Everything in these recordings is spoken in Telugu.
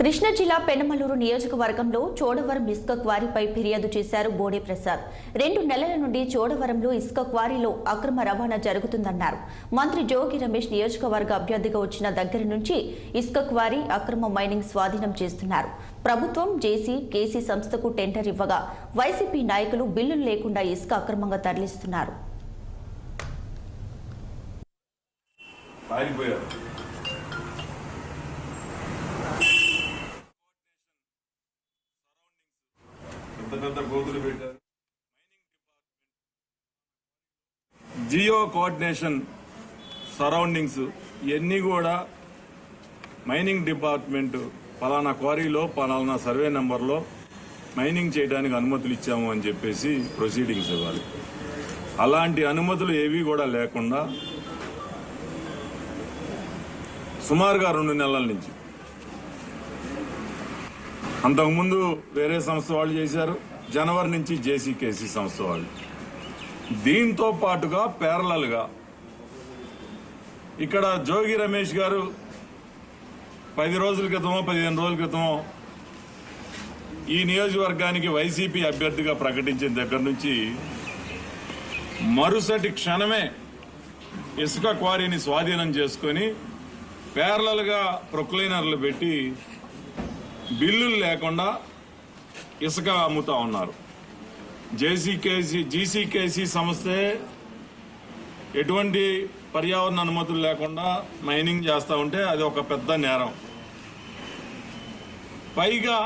కృష్ణా జిల్లా పెనమలూరు నియోజకవర్గంలో చోడవరం ఇసుక క్వారీపై ఫిర్యాదు చేశారు బోడే ప్రసాద్. 2 నెలల నుండి చోడవరంలో ఇసుక క్వారీలో అక్రమ రవాణా జరుగుతుందన్నారు. మంత్రి జోగి రమేష్ నియోజకవర్గ అభ్యర్థిగా వచ్చిన దగ్గర నుంచి ఇసుక క్వారీ, అక్రమ మైనింగ్ స్వాధీనం చేస్తున్నారు. ప్రభుత్వం జేసీ, కేసీ సంస్థకు టెండర్ ఇవ్వగా వైసీపీ నాయకులు బిల్లులు లేకుండా ఇసుక అక్రమంగా తరలిస్తున్నారు. జియో కోఆర్డినేషన్ సరౌండింగ్స్ ఇవన్నీ కూడా మైనింగ్ డిపార్ట్మెంట్ పలానా క్వారీలో పలానా సర్వే నెంబర్లో మైనింగ్ చేయడానికి అనుమతులు ఇచ్చాము అని చెప్పేసి ప్రొసీడింగ్స్ ఇవ్వాలి. అలాంటి అనుమతులు ఏవి కూడా లేకుండా సుమారుగా 2 నెలల నుంచి, అంతకుముందు వేరే సంస్థ వాళ్ళు చేశారు, జనవరి నుంచి జేసీ, కేసీ సంస్థ వాళ్ళు. దీంతో పాటుగా ప్యారలల్గా ఇక్కడ జోగి రమేష్ గారు 10 రోజుల క్రితమో 15 రోజుల క్రితమో ఈ నియోజకవర్గానికి వైసీపీ అభ్యర్థిగా ప్రకటించిన దగ్గర నుంచి మరుసటి క్షణమే ఇసుక క్వారీని స్వాధీనం చేసుకొని ప్యారలల్గా ప్రొక్లైనర్లు పెట్టి బిల్లులు లేకుండా ఇసుక అమ్ముతా ఉన్నారు. జీసీకేసీ సంస్థే ఎటువంటి పర్యావరణ అనుమతులు లేకుండా మైనింగ్ చేస్తూ ఉంటే అది ఒక పెద్ద నేరం. పైగా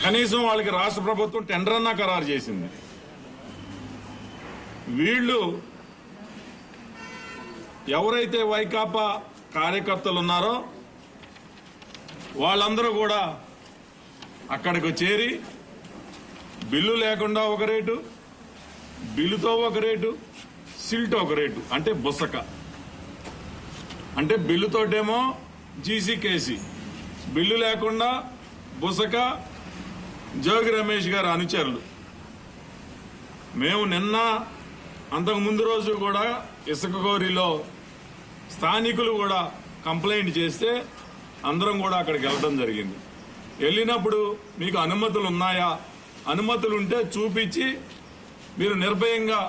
కనీసం వాళ్ళకి రాష్ట్ర ప్రభుత్వం టెండర్ అన్నా ఖరారు చేసింది. వీళ్ళు ఎవరైతే వైకాపా కార్యకర్తలు ఉన్నారో వాళ్ళందరూ కూడా అక్కడికి చేరి బిల్లు లేకుండా ఒక రేటు, బిల్లుతో ఒక రేటు, సిల్ట్ ఒక రేటు, అంటే బుసక. అంటే బిల్లుతోటేమో జీసీకేసీ, బిల్లు లేకుండా బుసక జోగి రమేష్ గారు అనుచరులు. మేము నిన్న అంతకు ముందు రోజు కూడా ఇసుక కోరిలో స్థానికులు కూడా కంప్లైంట్ చేస్తే అందరం కూడా అక్కడికి వెళ్ళడం జరిగింది. వెళ్ళినప్పుడు మీకు అనుమతులు ఉన్నాయా, అనుమతులు ఉంటే చూపించి మీరు నిర్భయంగా